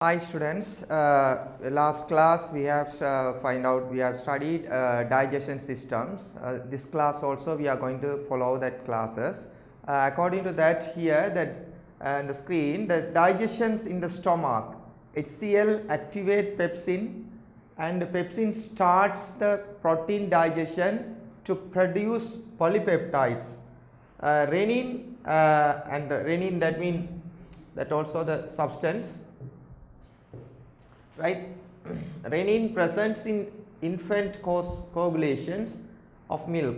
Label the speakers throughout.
Speaker 1: Hi students, last class we have studied digestion systems. This class also we are going to follow that classes. According to that, here that on the screen there's digestions in the stomach. HCl activate pepsin, and pepsin starts the protein digestion to produce polypeptides. Renin and renin, that means that also the substance, right? Renin presents in infant coagulations of milk.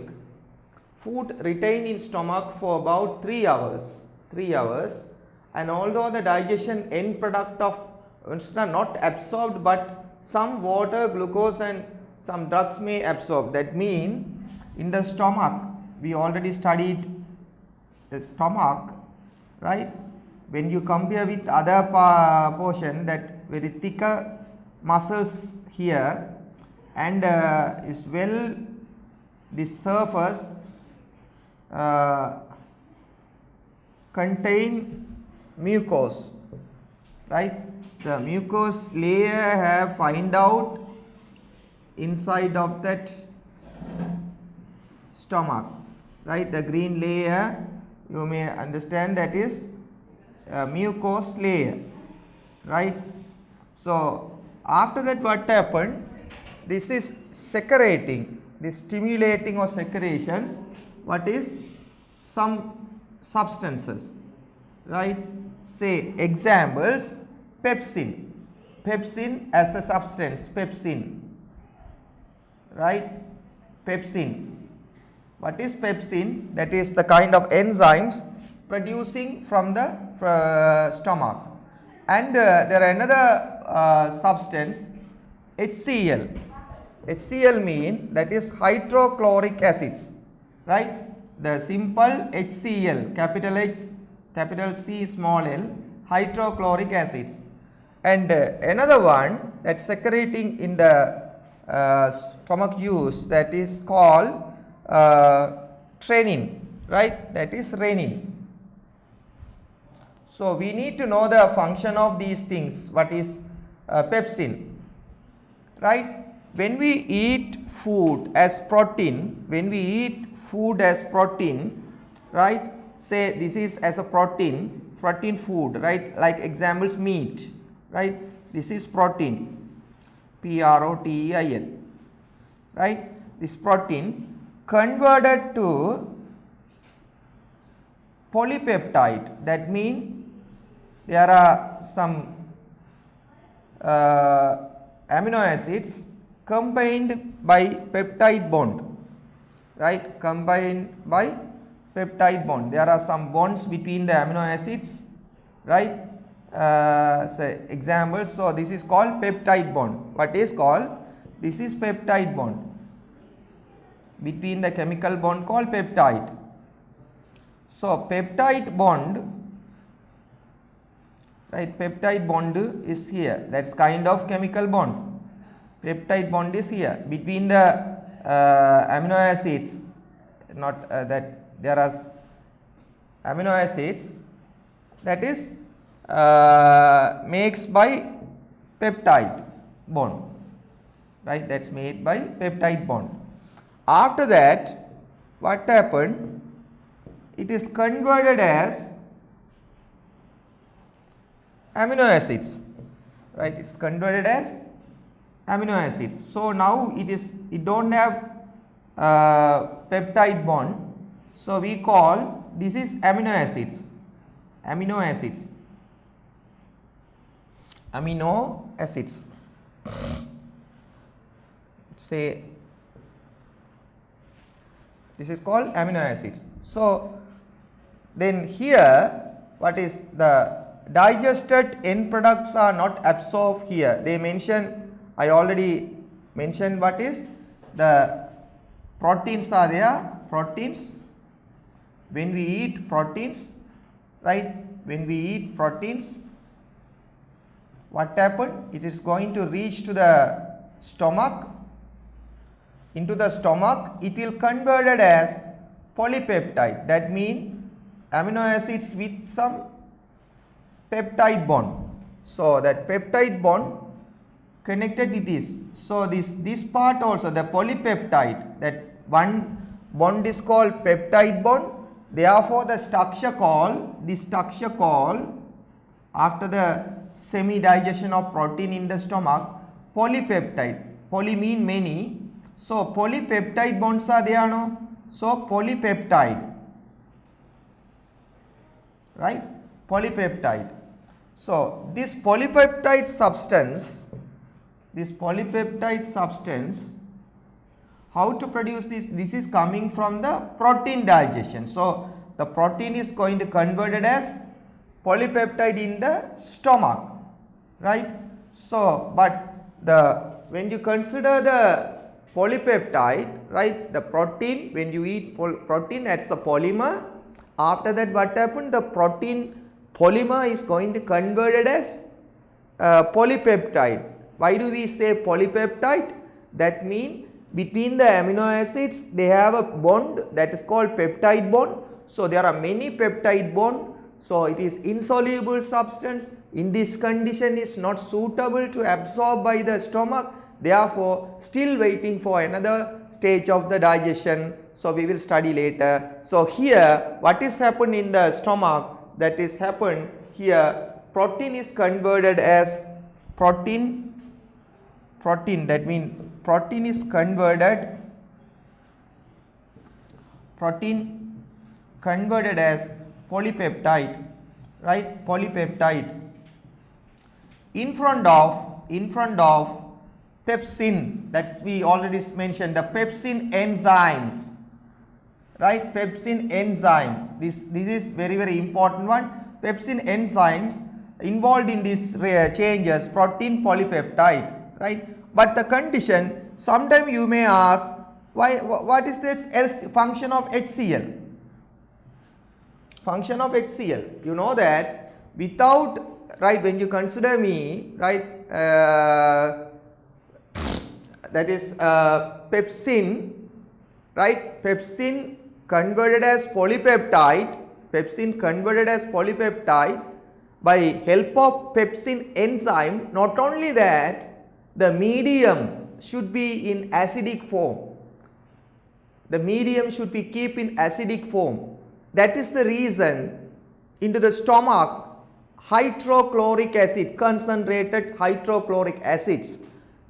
Speaker 1: Food retained in stomach for about 3 hours. 3 hours, and although the digestion end product of not absorbed, but some water, glucose and some drugs may absorb. That means in the stomach, we already studied the stomach, right? When you compare with other portion, that very thicker muscles here, and is well, the surface contain mucose, right? The mucose layer have find out inside of that stomach, right? The green layer, you may understand, that is mucose layer, right? So after that, what happened? This is secreting, this stimulating or secretion. What is some substances, right? Say examples: pepsin. Pepsin as a substance, pepsin, right? Pepsin. What is pepsin? That is the kind of enzymes producing from the stomach. And there are another substance, HCl. HCl mean that is hydrochloric acids, right? The simple HCl, capital H, capital C, small l, hydrochloric acids. And another one that's secreting in the stomach juice, that is called renin, right? That is renin. So we need to know the function of these things. What is pepsin, right? When we eat food as protein, right? Say this is as a protein food, right? Like examples, meat, right? This is protein, protein, right? This protein converted to polypeptide. That means there are some amino acids combined by peptide bond, right? Combined by peptide bond. There are some bonds between the amino acids, right? Say examples. So this is called peptide bond. What is called? This is peptide bond. Between the chemical bond called peptide. So peptide bond, right? Peptide bond is here. That's kind of chemical bond. Peptide bond is here between the amino acids. Not that there are amino acids, that is makes by peptide bond, right? That's made by peptide bond. After that, what happened? It is converted as amino acids, right? It's converted as amino acids. So now it don't have peptide bond, so we call this is amino acids. Amino acids, say this is called amino acids. So then here, what is the digested end products are not absorbed here. They mention, I already mentioned, what is the proteins are there. Proteins, when we eat proteins, right? When we eat proteins, what happened? It is going to reach to the stomach. Into the stomach, it will converted as polypeptide. That means amino acids with some peptide bond. So that peptide bond connected with this. So this part also, the polypeptide, that one bond is called peptide bond. Therefore the structure called, after the semi digestion of protein in the stomach, polypeptide. Poly mean many. So polypeptide bonds are there, no? So polypeptide, right? Polypeptide. So this polypeptide substance, how to produce this? This is coming from the protein digestion. So the protein is going to converted as polypeptide in the stomach, right? So but when you consider the polypeptide, right, the protein, when you eat protein, that's a polymer. After that, what happened? The protein polymer is going to converted as polypeptide. Why do we say polypeptide? That means between the amino acids they have a bond that is called peptide bond. So there are many peptide bond. So it is insoluble substance. In this condition is not suitable to absorb by the stomach. Therefore still waiting for another stage of the digestion. So we will study later. So here what is happened in the stomach, that is happened here, protein is converted as protein, that means protein is converted as polypeptide, right, polypeptide in front of pepsin, that's we already mentioned, the pepsin enzymes, right, pepsin enzyme, this is very important one. Pepsin enzymes involved in these changes protein polypeptide, right? But the condition, sometime you may ask, why, what is this function of HCl? Function of HCl, you know that without, right, when you consider me, right, that is pepsin, right, pepsin converted as polypeptide, by help of pepsin enzyme. Not only that, the medium should be in acidic form. The medium should be kept in acidic form. That is the reason into the stomach hydrochloric acid, concentrated hydrochloric acids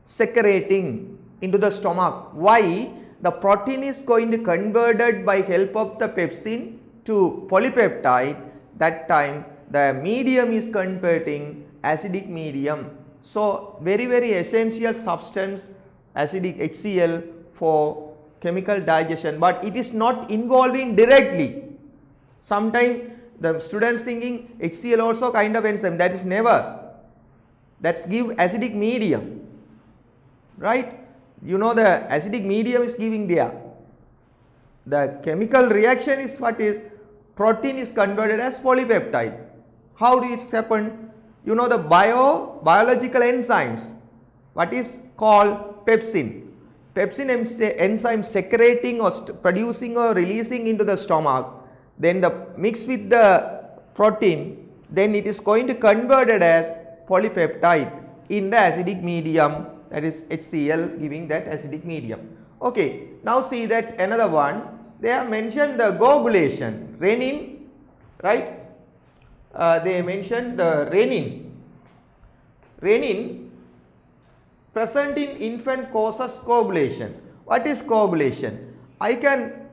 Speaker 1: secreting into the stomach. Why? The protein is going to converted by help of the pepsin to polypeptide. That time the medium is converting acidic medium. So very essential substance, acidic HCl, for chemical digestion, but it is not involving directly. Sometimes the students thinking HCl also kind of enzyme, that is never, that's give acidic medium, right? You know the acidic medium is giving there. The chemical reaction is what is, protein is converted as polypeptide. How do it happen? You know the biological enzymes, what is called pepsin. Pepsin enzyme secreting or producing or releasing into the stomach, then the mix with the protein, then it is going to converted as polypeptide in the acidic medium, that is HCl, giving that acidic medium. Okay, now see that another one, they have mentioned the coagulation, renin, right? They mentioned the renin. Renin present in infant causes coagulation. What is coagulation? I can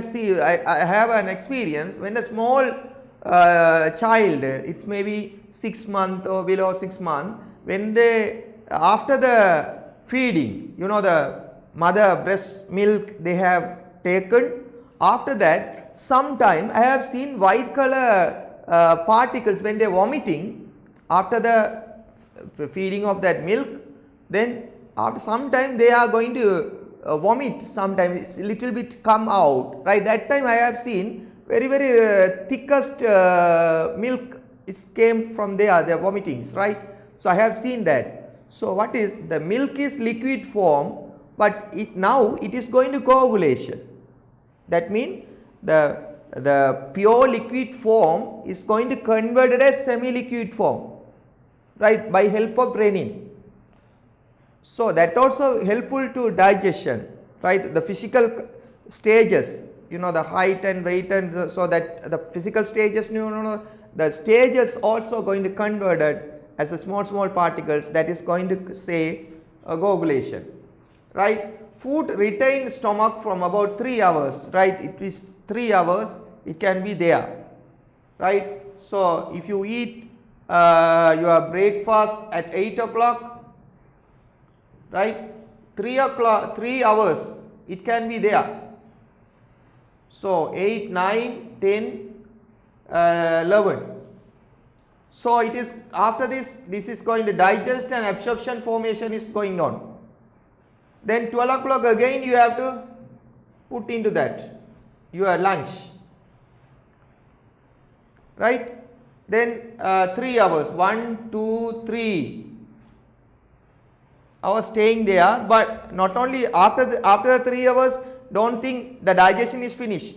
Speaker 1: see, I have an experience when a small child, it's maybe 6 months or below 6 months, when they, after the feeding, you know the mother breast milk they have taken, after that sometime I have seen white color particles when they are vomiting after the feeding of that milk. Then after some time they are going to vomit, sometimes little bit come out, right? That time I have seen very thickest milk, it came from there, their vomitings, right? So I have seen that. So what is, the milk is liquid form, but now it is going to coagulation. That means the the pure liquid form is going to converted as semi-liquid form, right, by help of renin. So that also helpful to digestion, right, the physical stages, you know, the height and weight, and so that the physical stages, the stages also going to converted as a small particles, that is going to say coagulation, right. Food retain stomach from about 3 hours, right, it is 3 hours it can be there, right. So if you eat your breakfast at 8 o'clock, right, 3 hours it can be there. So 8, 9, 10, 11. So it is after this is going to digest and absorption formation is going on. Then 12 o'clock again you have to put into that your lunch, right. Then 3 hours, 1, 2, 3 hours staying there, but not only after the 3 hours, don't think the digestion is finished,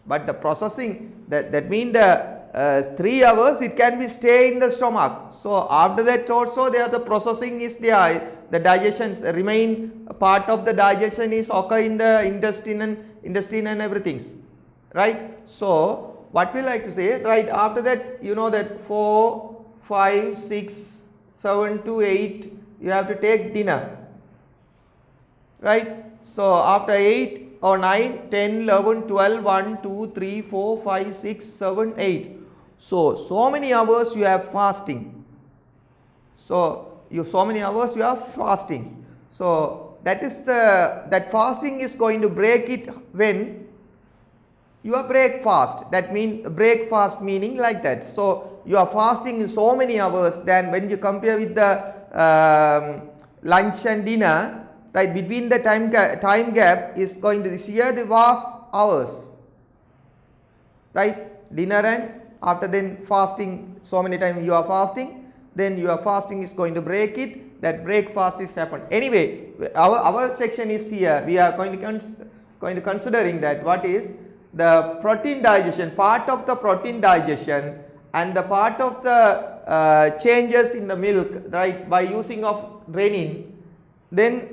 Speaker 1: but the processing, that means the 3 hours it can be stay in the stomach. So after that also there the processing is there, the digestion remain, part of the digestion is occur in the intestine and everything, right. So what we like to say, right, after that you know that 4, 5, 6, 7 to 8 you have to take dinner, right. So after 8 or 9, 10, 11, 12, 1, 2, 3, 4, 5, 6, 7, 8. So many hours you have fasting. So many hours you are fasting. So that is that fasting is going to break it when you are breakfast. That means breakfast meaning like that. So you are fasting in so many hours, then when you compare with the lunch and dinner, right, between the time gap is going to, here the vast hours, right, dinner and after then fasting, so many times you are fasting, then your fasting is going to break it, that breakfast is happened. Anyway, our section is here, we are going to considering that what is the protein digestion, part of the protein digestion and the part of the changes in the milk, right, by using of renin. Then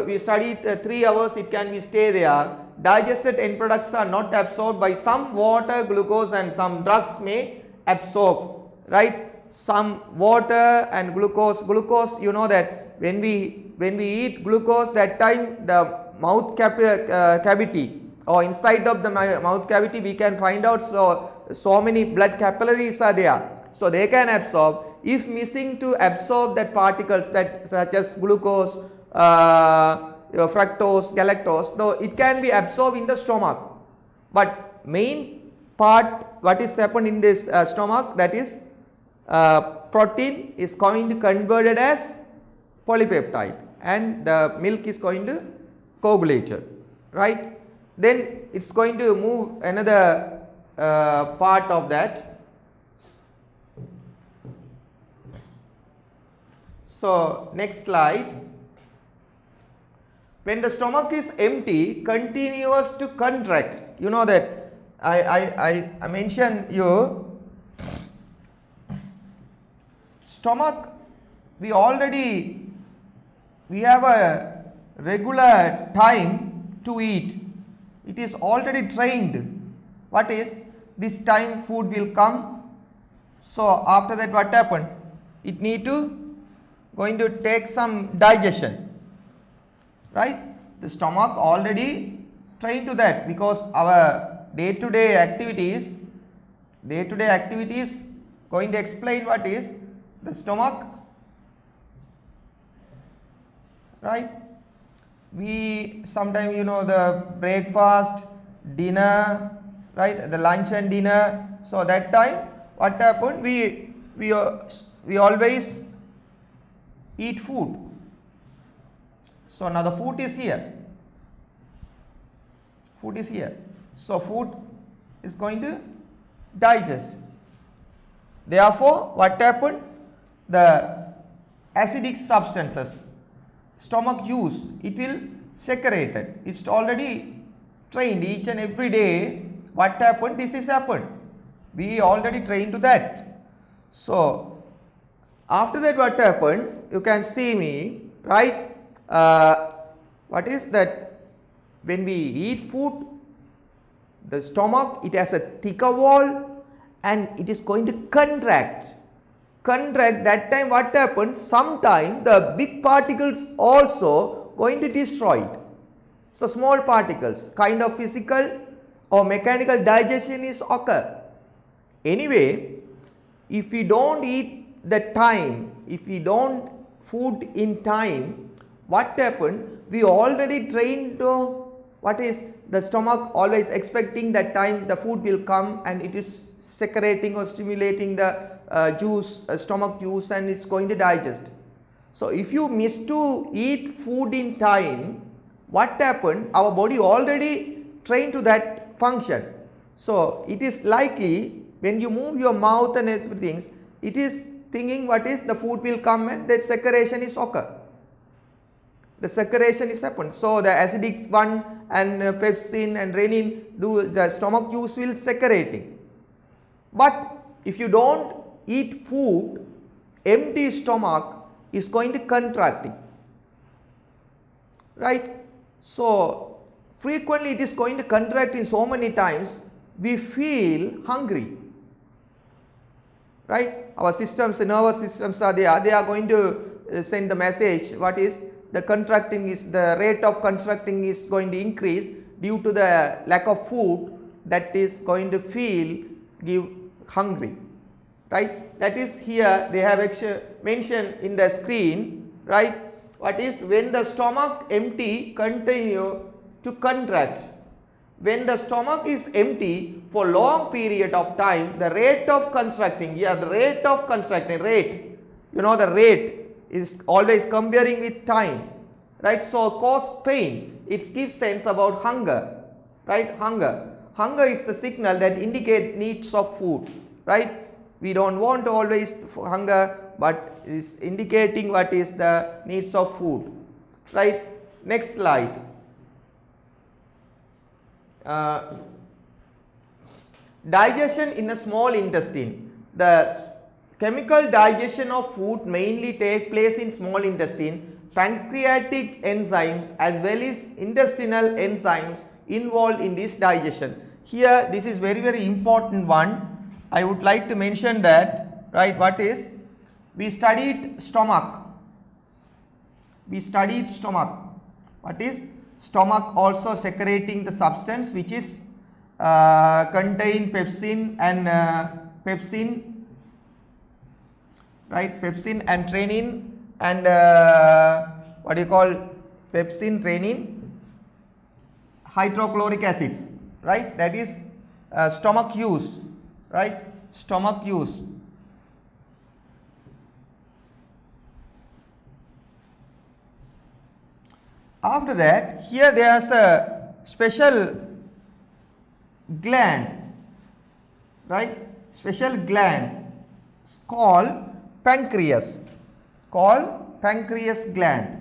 Speaker 1: we studied 3 hours it can be stay there. Digested end products are not absorbed by some water, glucose and some drugs may absorb, right. Some water and glucose you know that when we eat glucose, that time the mouth cavity or inside of the mouth cavity we can find out so many blood capillaries are there, so they can absorb. If missing to absorb that particles that such as glucose, fructose, galactose, though it can be absorbed in the stomach, but main part what is happened in this stomach, that is protein is going to converted as polypeptide and the milk is going to coagulated, right. Then it's going to move another part of that. So next slide. When the stomach is empty, continues to contract. You know that I mentioned you stomach, we have a regular time to eat. It is already trained. What is this time food will come. So after that what happened? It need to going to take some digestion, right. The stomach already trained to that, because our day-to-day activities going to explain what is the stomach, right. We sometimes you know the breakfast, dinner, right, the lunch and dinner. So that time what happened, we always eat food. So now the food is here, so food is going to digest. Therefore what happened, the acidic substances stomach use, it will secrete it. It's already trained each and every day what happened? This is happened. We already trained to that. So after that, what happened? You can see me, right? What is that? When we eat food, the stomach, it has a thicker wall and it is going to contract. That time what happens? Sometime the big particles also going to destroy it. So small particles, kind of physical or mechanical digestion is occur. Anyway, if we don't eat the time, if we don't food in time, what happened? We already trained to what is the stomach always expecting that time the food will come and it is secreting or stimulating the juice, stomach juice, and it's going to digest. So if you miss to eat food in time, what happened? Our body already trained to that function. So it is likely when you move your mouth and everything, it is thinking what is the food will come and that secretion is occur. The secretion is happened. So the acidic one and pepsin and renin, the stomach juice will secreting. But if you don't eat food, empty stomach is going to contracting, right? So frequently it is going to contract in so many times we feel hungry, right? Our systems, the nervous systems are there, they are going to send the message what is the contracting is, the rate of contracting is going to increase due to the lack of food, that is going to give hungry, right? That is here they have mentioned in the screen, right? What is when the stomach empty continue to contract. When the stomach is empty for long period of time, the rate of contracting, the rate of contracting, you know the rate is always comparing with time, right? So cause pain, it gives sense about hunger, right? Hunger is the signal that indicate needs of food, right? We don't want to always hunger, but is indicating what is the needs of food, right? Next slide. Digestion in the small intestine. The chemical digestion of food mainly take place in small intestine. Pancreatic enzymes as well as intestinal enzymes involved in this digestion. Here this is very important one. I would like to mention that, right? What is, we studied stomach. What is stomach also secreting the substance which is contain pepsin and right, pepsin and renin and what do you call pepsin, renin, hydrochloric acids, right? That is stomach use, right? Stomach use. After that, here there is a special gland, right? Special gland called pancreas. Pancreas gland.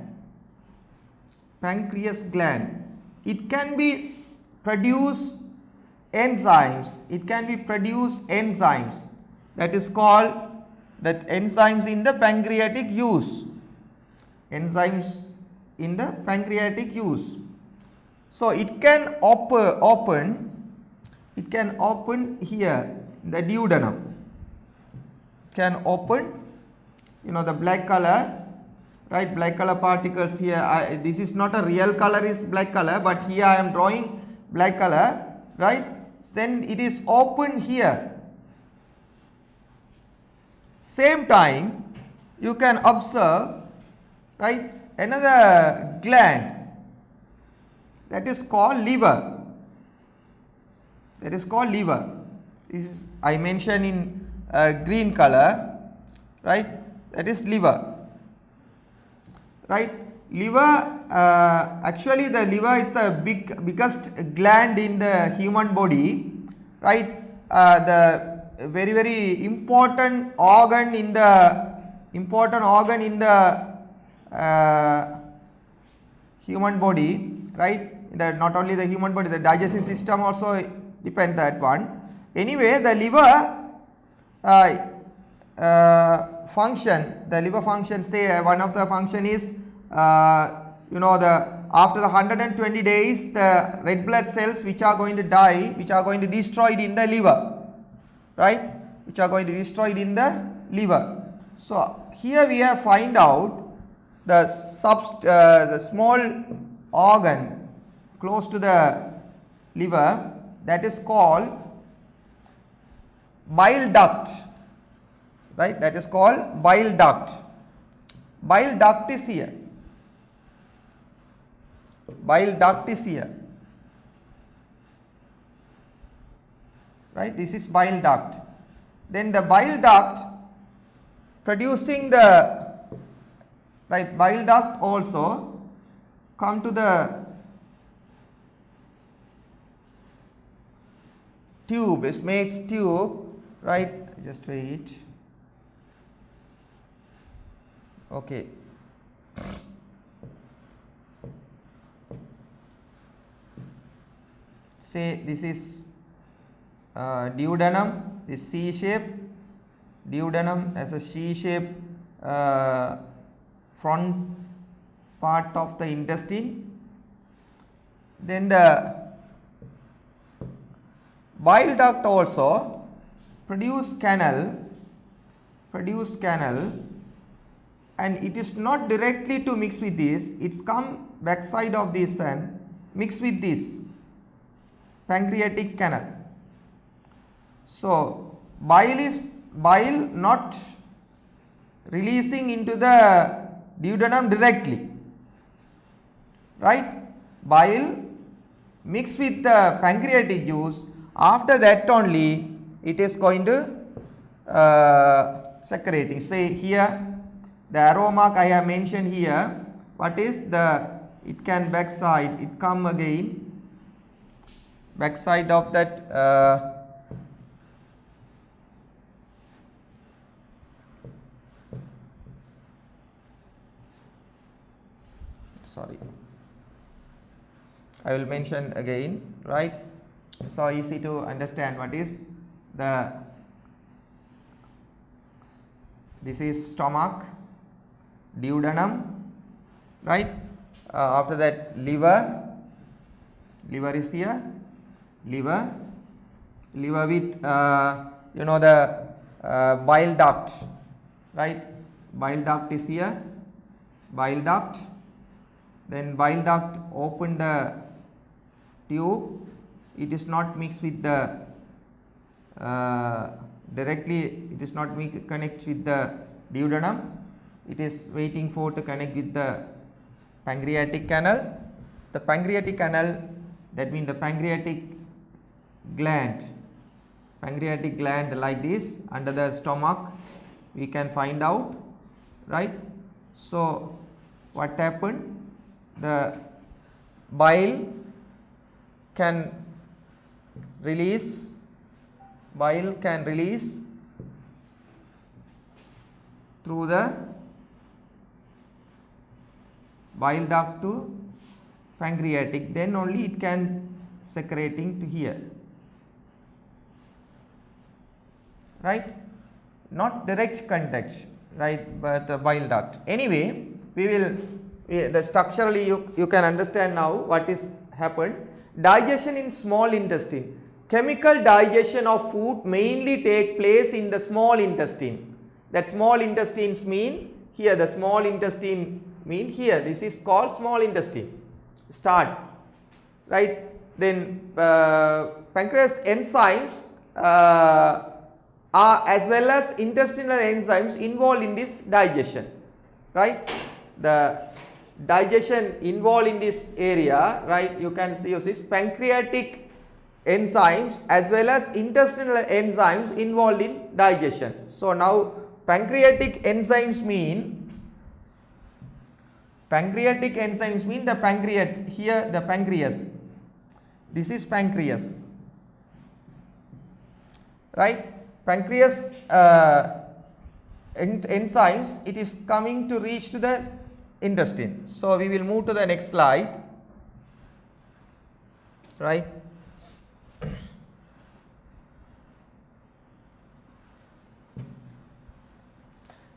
Speaker 1: It can be produce enzymes. That is called that enzymes in the pancreatic use. So it can open here the duodenum. Can open, you know, the black color, right? Black color particles here. This is not a real color, is black color, but here I am drawing black color, right? Then it is open here. Same time you can observe, right, another gland that is called liver. This is I mentioned in green color, right? That is liver, right? Actually the liver is the biggest gland in the human body, right? The very important organ in the human body, right? Not only the human body, the digestive system also depend that one. Anyway, the liver function, say one of the function is you know, the after the 120 days the red blood cells which are going to die, which are going to be destroyed in the liver, right, which are going to be destroyed in the liver. So here we have find out the small organ close to the liver, that is called bile duct, right, that is called bile duct. Bile duct is here, bile duct is here, right, this is bile duct. Then the bile duct producing the, right, bile duct also come to the tube, it makes tube, right, just wait, okay. Say this is duodenum, this C shape, duodenum as a C shape front part of the intestine. Then the bile duct also produce canal, and it is not directly to mix with this, it's come backside of this and mix with this pancreatic canal. So bile not releasing into the duodenum directly, right, bile mix with the pancreatic juice, after that only it is going to secreting. Say here the arrow mark I have mentioned here, what is the, it can backside, it come again backside of that sorry, I will mention again, right, so easy to understand what is the, this is stomach, duodenum, right, after that liver is here, liver with you know, the bile duct, right, bile duct is here, bile duct, then bile duct open the tube, it is not mixed with the directly, it is not connect with the duodenum, it is waiting for to connect with the pancreatic canal. The pancreatic canal, that means the pancreatic gland like this under the stomach we can find out, right. So what happened, the bile can release through the bile duct to pancreatic, then only it can secreting to here, right, not direct contact, right, but the bile duct. Anyway, we will the structurally you can understand now what is happened. Digestion in small intestine, chemical digestion of food mainly take place in the small intestine. That small intestines mean here, the small intestine mean here, this is called small intestine start, right. Then pancreas enzymes are as well as intestinal enzymes involved in this digestion, right. The digestion involved in this area, right, you can see this pancreatic enzymes as well as intestinal enzymes involved in digestion. So now pancreatic enzymes mean the pancreas, here the pancreas, this is pancreas, right, pancreas enzymes, it is coming to reach to the intestine. So we will move to the next slide, right.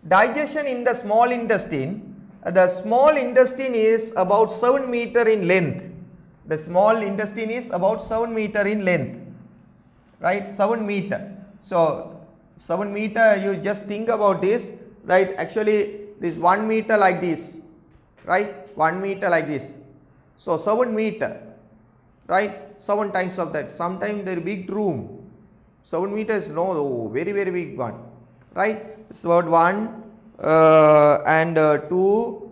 Speaker 1: Digestion in the small intestine. The small intestine is about 7 meter in length. The small intestine is about 7 meter in length, right? 7 meter. So 7 meter, you just think about this, right? Actually this 1 meter like this, right? 1 meter like this. So 7 meter, right? 7 times of that. Sometimes there is big room. 7 meters, no, very big one, right? So 1 and 2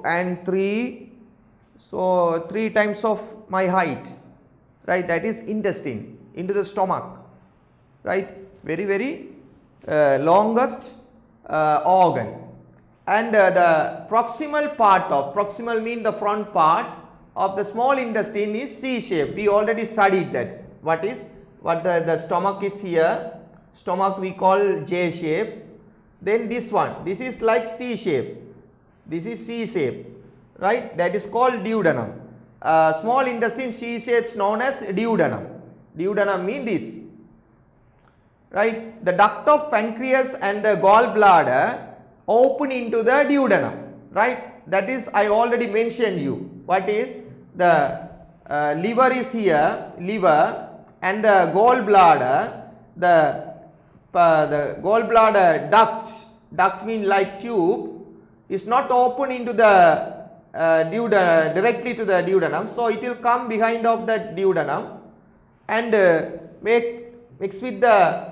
Speaker 1: and 3. So 3 times of my height, right? That is intestine into the stomach, right? Very longest organ. And the proximal part of, proximal mean the front part of the small intestine is C shape. We already studied that. What the stomach is here. Stomach we call J shape. Then this one, this is like C shape. This is C shape, right? That is called duodenum. Small intestine C shape known as duodenum. Duodenum mean this, right? The duct of pancreas and the gallbladder open into the duodenum, right? That is, I already mentioned you. What is the liver is here, liver, and the gallbladder. The gallbladder duct mean like tube, is not open into the duodenum, directly to the duodenum. So it will come behind of the duodenum and mix with the,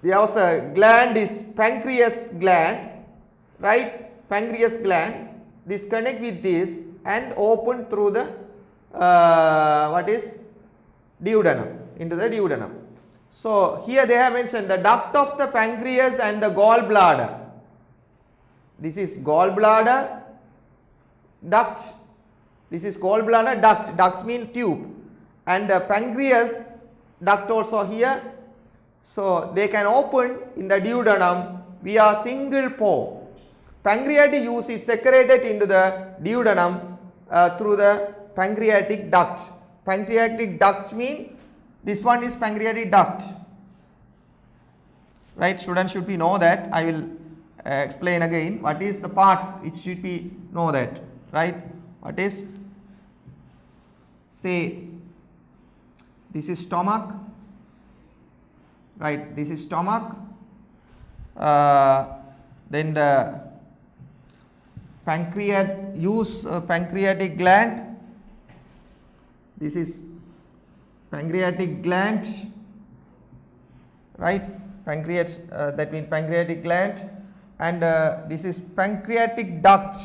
Speaker 1: there was a gland is pancreas gland, right? Pancreas gland, this connect with this and open through the duodenum, into the duodenum. So here they have mentioned the duct of the pancreas and the gallbladder. This is gallbladder duct. This is gallbladder duct. Duct mean tube, and the pancreas duct also here. So they can open in the duodenum via single pore. Pancreatic juice is secreted into the duodenum through the pancreatic duct. Pancreatic duct mean this one is pancreatic duct, right? Students should be know that. I will explain again what is the parts. It should be know that, right? What is, say this is stomach, right? This is stomach. Then the pancreatic gland. This is pancreatic gland, right? Pancreas, that means pancreatic gland, and this is pancreatic duct.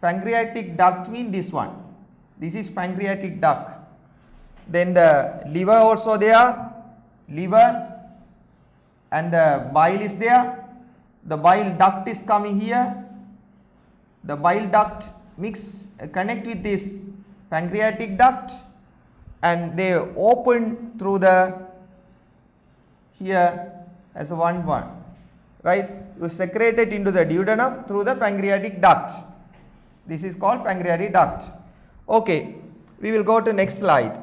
Speaker 1: Pancreatic duct means this one. This is pancreatic duct. Then the liver also there, liver, and the bile is there. The bile duct is coming here. The bile duct connect with this pancreatic duct, and they open through the here as a one, right? You secrete it into the duodenum through the pancreatic duct. This is called pancreatic duct. Okay, we will go to next slide.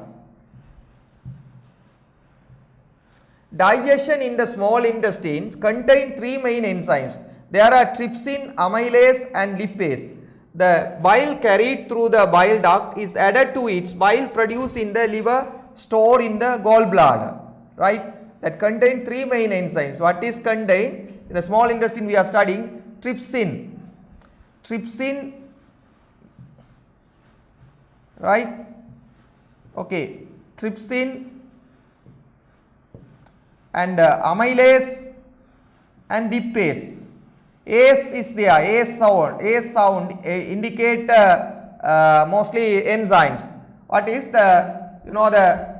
Speaker 1: Digestion in the small intestine contain 3 main enzymes. There are trypsin, amylase and lipase. The bile carried through the bile duct is added to its bile produced in the liver, stored in the gallbladder, right? That contain 3 main enzymes. What is contained in the small intestine? We are studying trypsin. Trypsin, right? Okay, trypsin and amylase and lipase. ACE is there. ACE sound indicate mostly enzymes. What is the, the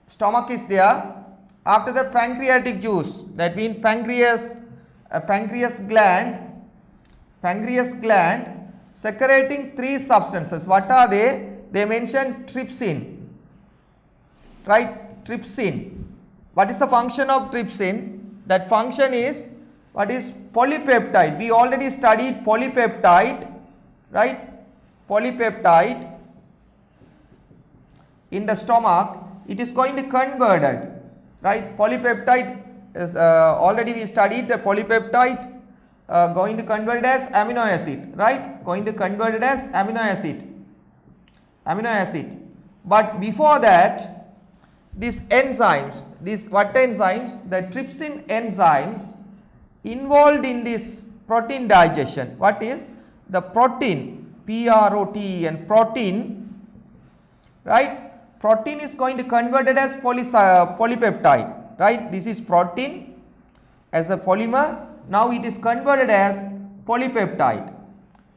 Speaker 1: stomach is there. After the pancreatic juice, that means pancreas gland secreting 3 substances. What are they? They mention trypsin, right? Trypsin. What is the function of trypsin? That function is, what is polypeptide? We already studied polypeptide, right? Polypeptide in the stomach, it is going to converted. right? Polypeptide is already we studied the polypeptide going to convert it as amino acid, right? Going to convert it as amino acid. But before that, these enzymes, what enzymes? The trypsin enzymes involved in this protein digestion. What is the protein? Protein, right? Protein is going to convert it as polypeptide, right? This is protein as a polymer. Now it is converted as polypeptide.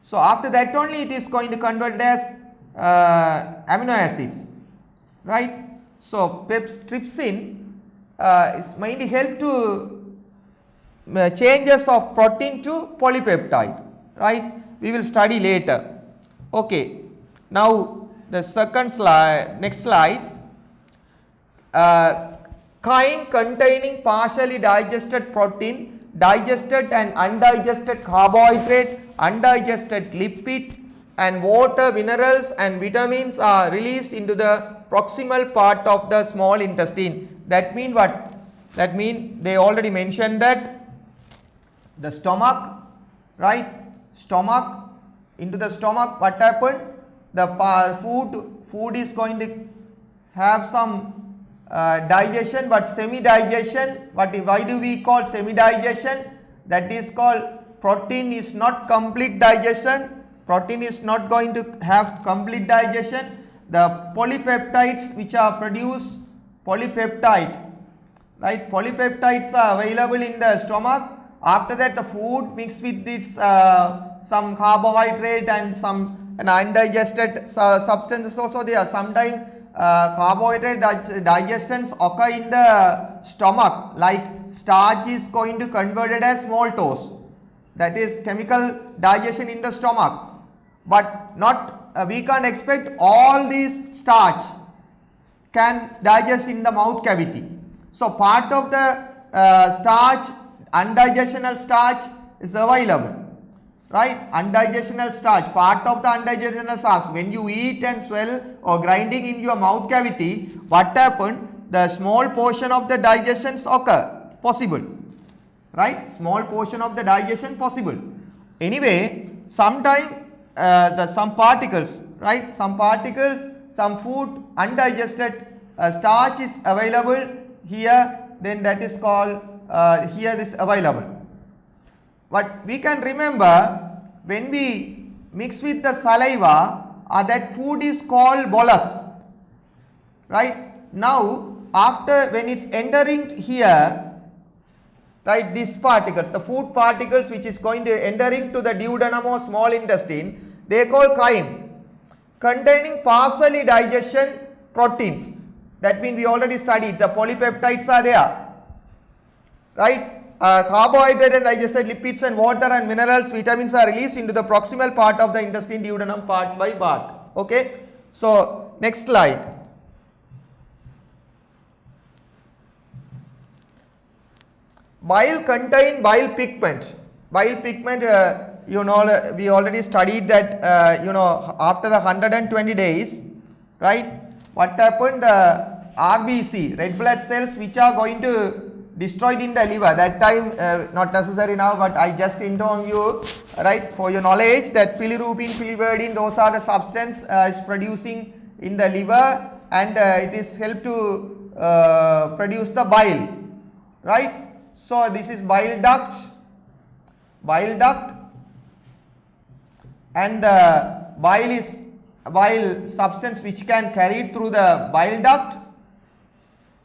Speaker 1: So after that only it is going to convert it as amino acids, right? So trypsin is mainly help to changes of protein to polypeptide, right? We will study later. Okay, now the second slide, next slide. Chyme containing partially digested protein, digested and undigested carbohydrate, undigested lipid and water, minerals and vitamins are released into the proximal part of the small intestine. That means what? That means they already mentioned that the stomach, right? Stomach, into the stomach, what happened? The food is going to have some digestion, but semi-digestion. Why do we call semi-digestion? That is called protein is not complete digestion. Protein is not going to have complete digestion. The polypeptides which are produced, polypeptide, right? Polypeptides are available in the stomach. After that, the food mixed with this some carbohydrate and some undigested substances also there. Sometimes carbohydrate digestions occur in the stomach, like starch is going to convert it as maltose. That is chemical digestion in the stomach. But not we can't expect all these starch can digest in the mouth cavity. So part of the starch, undigestional starch is available, right? Undigestional starch, part of the undigestional starch, when you eat and swell or grinding in your mouth cavity, what happened? The small portion of the digestions occur, possible, right? Small portion of the digestion possible. Anyway, sometime some particles, right? Some particles, some food, undigested starch is available here, then that is called here this available. But we can remember when we mix with the saliva, that food is called bolus, right? Now after when it's entering here, right, these particles, the food particles which is going to entering to the duodenum or small intestine, they call chyme containing partially digestion proteins. That means we already studied the polypeptides are there, right? Carbohydrate and digested lipids and water and minerals, vitamins are released into the proximal part of the intestine duodenum part by part. Okay, so next slide. Bile contain bile pigment. Bile pigment, you know, we already studied that, you know, after the 120 days, right? What happened? RBC, red blood cells, which are going to destroyed in the liver. That time, not necessary now, but I just inform you, right, for your knowledge, that bilirubin, biliverdin, those are the substance is producing in the liver, and it is help to produce the bile, right? So this is bile duct, and the bile is bile substance which can carry through the bile duct.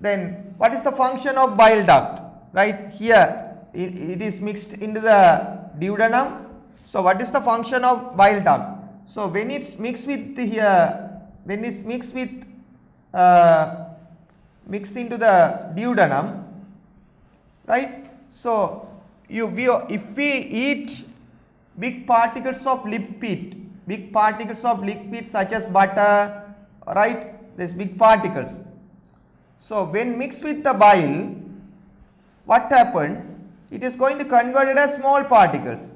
Speaker 1: Then what is the function of bile duct? Right here it is mixed into the duodenum. So what is the function of bile duct? So when it's mixed with here, when it's mixed with mixed into the duodenum, right? So if we eat big particles of lipid such as butter, right? These big particles. So when mixed with the bile, what happened? It is going to convert it as small particles,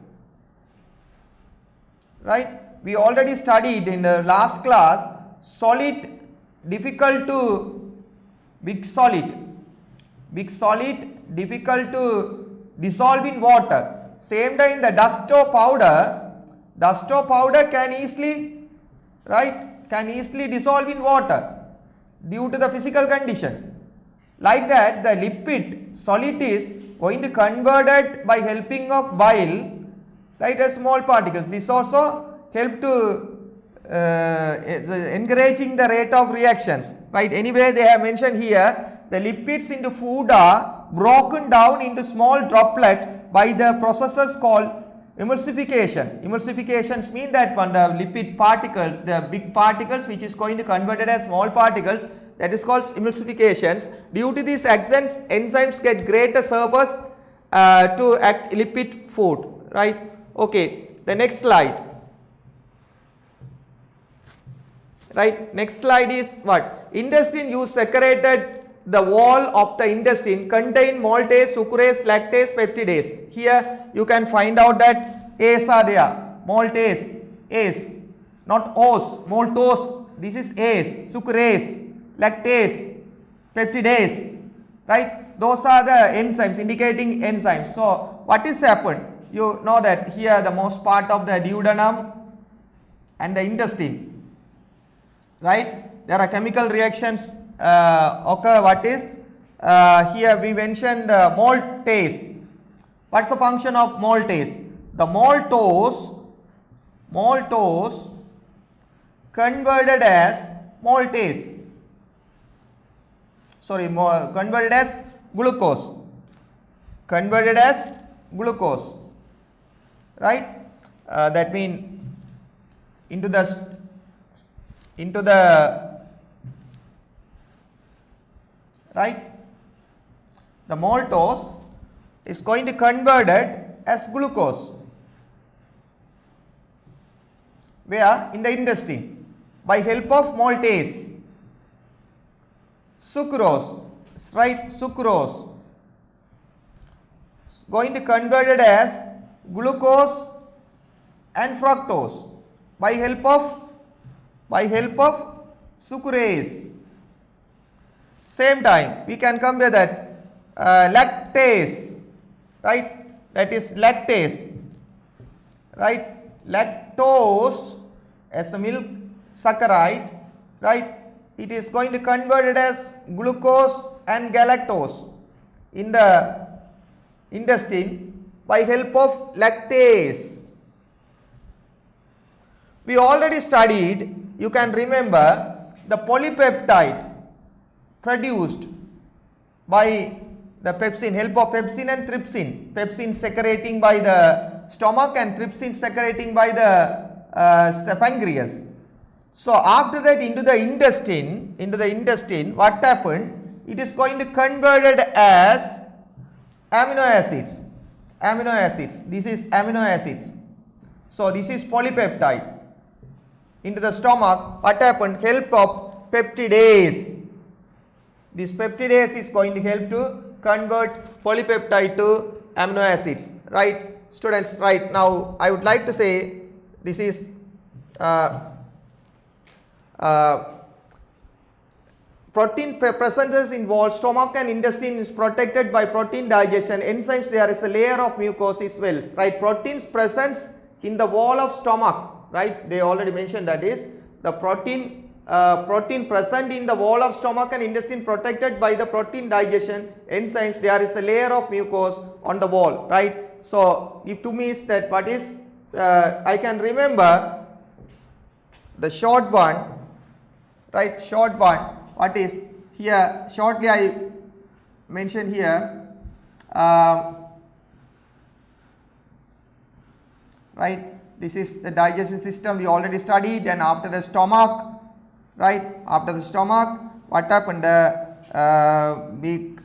Speaker 1: right? We already studied in the last class solid difficult to big solid, big solid, difficult to dissolve in water. Same time the dust or powder can easily, right, can easily dissolve in water due to the physical condition. Like that, the lipid solid is going to converted by helping of bile, right, as small particles. This also help to encouraging the rate of reactions, right. Anyway, they have mentioned here the lipids into food are broken down into small droplet by the processes called emulsification. Emulsifications mean that when the lipid particles, the big particles which is going to converted as small particles, that is called emulsifications. Due to these actions, enzymes get greater surface to act lipid food, right. Okay, the next slide. Right, next slide is what? Intestine use secreted, the wall of the intestine contain maltase, sucrase, lactase, peptidase. Here you can find out that A's are there, maltase, A's, not O's, maltose, this is A's, sucrase, lactase, peptidase, right. Those are the enzymes, indicating enzymes. So what is happened? You know that here the most part of the duodenum and the intestine, right, there are chemical reactions occur. What is here we mentioned the maltase. What's the function of maltase? The maltose converted as maltase, sorry, converted as glucose, right. That means into the right, the maltose is going to converted as glucose. Where? In the intestine by help of maltase. Sucrose, right, sucrose is going to converted as glucose and fructose by help of sucrase. Same time we can compare that lactase, right, that is lactase, right, lactose as a milk saccharide, right, it is going to convert it as glucose and galactose in the intestine by help of lactase. We already studied, you can remember, the polypeptide produced by the pepsin, help of pepsin and trypsin, pepsin secreting by the stomach and trypsin secreting by the pancreas. So after that into the intestine, what happened? It is going to converted as amino acids. This is amino acids. So this is polypeptide. Into the stomach, what happened? Help of peptidase. This peptidase is going to help to convert polypeptide to amino acids, right, students? Right, now I would like to say this is protein presence involved stomach and intestine is protected by protein digestion enzymes. There is a layer of mucosal cells, right. Proteins presence in the wall of stomach, right, they already mentioned, that is the protein present in the wall of stomach and intestine protected by the protein digestion enzymes. There is a layer of mucus on the wall, right. So if to me is that what is I can remember the short one, right, short one, what is here shortly I mentioned here, right, this is the digestion system we already studied. And after the stomach, right, after the stomach what happened? The big,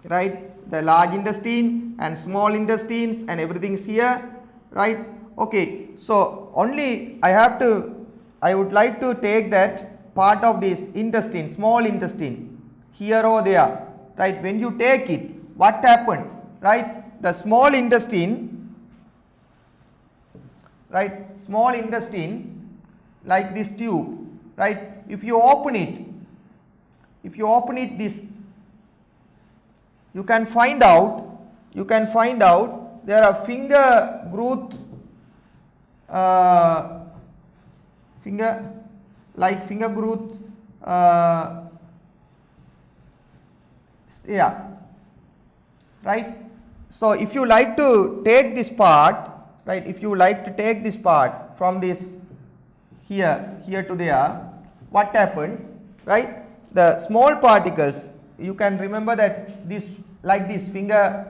Speaker 1: right, the large intestine and small intestines and everything is here, right. Okay, so only I would like to take that part of this intestine, small intestine, here or there, right. When you take it, what happened, right, the small intestine, right, small intestine like this tube, right, if you open it, if you open it this, you can find out there are finger growth, finger growth, yeah, right. So if you like to take this part, right, if you like to take this part from this here to there, what happened, right? The small particles, you can remember that this, like this finger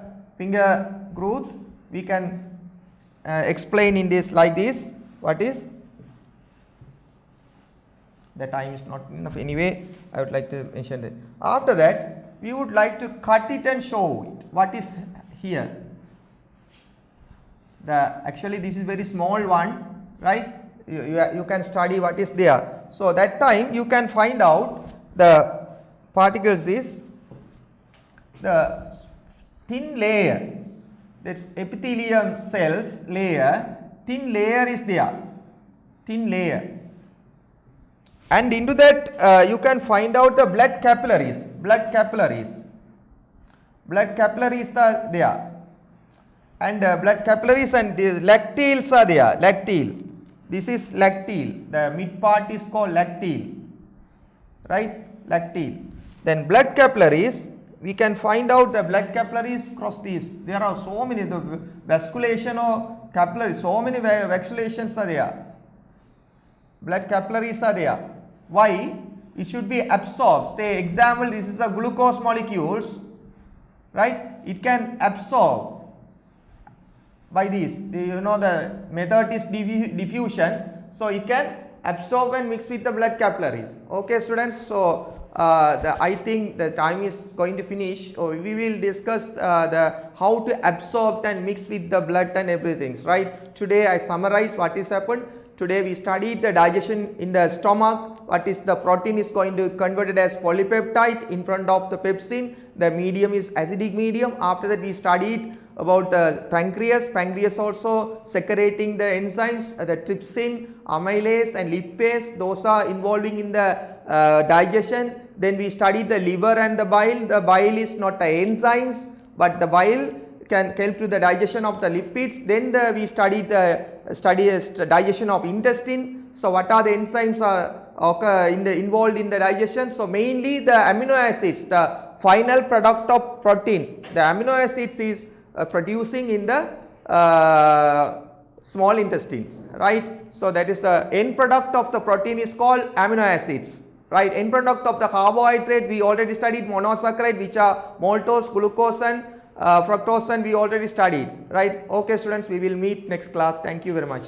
Speaker 1: growth, we can explain in this like this. What is, the time is not enough anyway, I would like to mention that. After that, we would like to cut it and show it. What is here? Actually this is very small one, right? You can study what is there. So that time you can find out the particles is the thin layer, that's epithelium cells layer, thin layer is there, thin layer. And into that you can find out the blood capillaries are there, and blood capillaries and the lacteals are there, lacteal. This is lacteal, the mid part is called lacteal, right, lacteal. Then blood capillaries, we can find out the blood capillaries cross these. There are so many, the vasculation or capillaries, so many vasculations are there. Blood capillaries are there. Why? It should be absorbed. Say example, this is a glucose molecules, right? It can absorb by this. You know the method is diffusion. So it can absorb and mix with the blood capillaries. Okay, students. So I think the time is going to finish. So we will discuss the how to absorb and mix with the blood and everything. Right? Today I summarize what is happened. Today we studied the digestion in the stomach. What is the protein is going to converted as polypeptide in front of the pepsin. The medium is acidic medium. After that we studied about the pancreas also secreting the enzymes, the trypsin, amylase and lipase, those are involving in the digestion. Then we studied the liver and the bile. The bile is not enzymes, but the bile can help to the digestion of the lipids. Then we studied the digestion of intestine. So what are the enzymes occur involved in the digestion? So mainly the amino acids, the final product of proteins, the amino acids is producing in the small intestine, right? So that is the end product of the protein is called amino acids, right? End product of the carbohydrate, we already studied monosaccharide, which are maltose, glucose and fructose, and we already studied, right? Okay students, we will meet next class. Thank you very much.